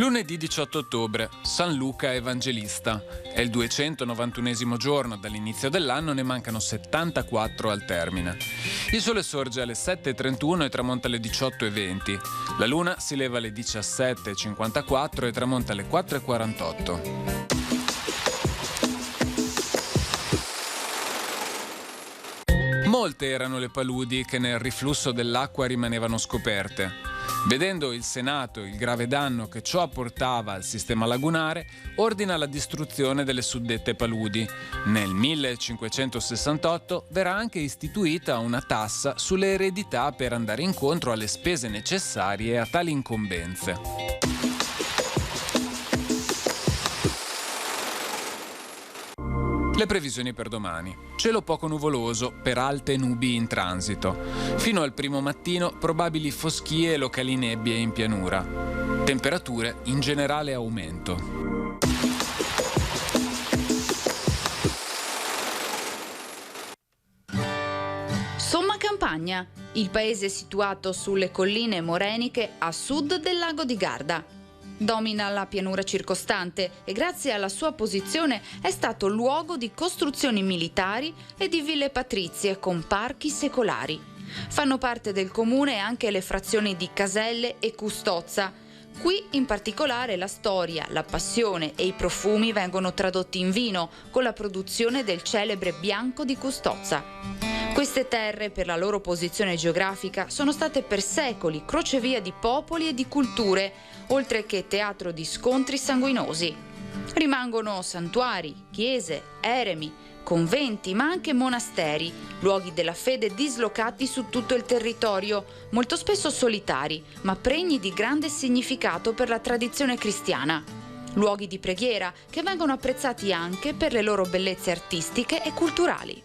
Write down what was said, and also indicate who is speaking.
Speaker 1: Lunedì 18 ottobre, San Luca Evangelista. È il 291esimo giorno dall'inizio dell'anno, ne mancano 74 al termine. Il sole sorge alle 7:31 e tramonta alle 18:20. La luna si leva alle 17:54 e tramonta alle 4:48. Molte erano le paludi che nel riflusso dell'acqua rimanevano scoperte. Vedendo il Senato il grave danno che ciò portava al sistema lagunare, ordina la distruzione delle suddette paludi. Nel 1568 verrà anche istituita una tassa sulle eredità per andare incontro alle spese necessarie a tali incombenze. Le previsioni per domani. Cielo poco nuvoloso, per alte nubi in transito. Fino al primo mattino probabili foschie e locali nebbie in pianura. Temperature in generale aumento.
Speaker 2: Somma Campagna, il paese situato sulle colline moreniche a sud del lago di Garda. Domina la pianura circostante e grazie alla sua posizione è stato luogo di costruzioni militari e di ville patrizie con parchi secolari. Fanno parte del comune anche le frazioni di Caselle e Custozza. Qui in particolare la storia, la passione e i profumi vengono tradotti in vino con la produzione del celebre Bianco di Custozza. Queste terre, per la loro posizione geografica, sono state per secoli crocevia di popoli e di culture, oltre che teatro di scontri sanguinosi. Rimangono santuari, chiese, eremi, conventi, ma anche monasteri, luoghi della fede dislocati su tutto il territorio, molto spesso solitari, ma pregni di grande significato per la tradizione cristiana. Luoghi di preghiera che vengono apprezzati anche per le loro bellezze artistiche e culturali.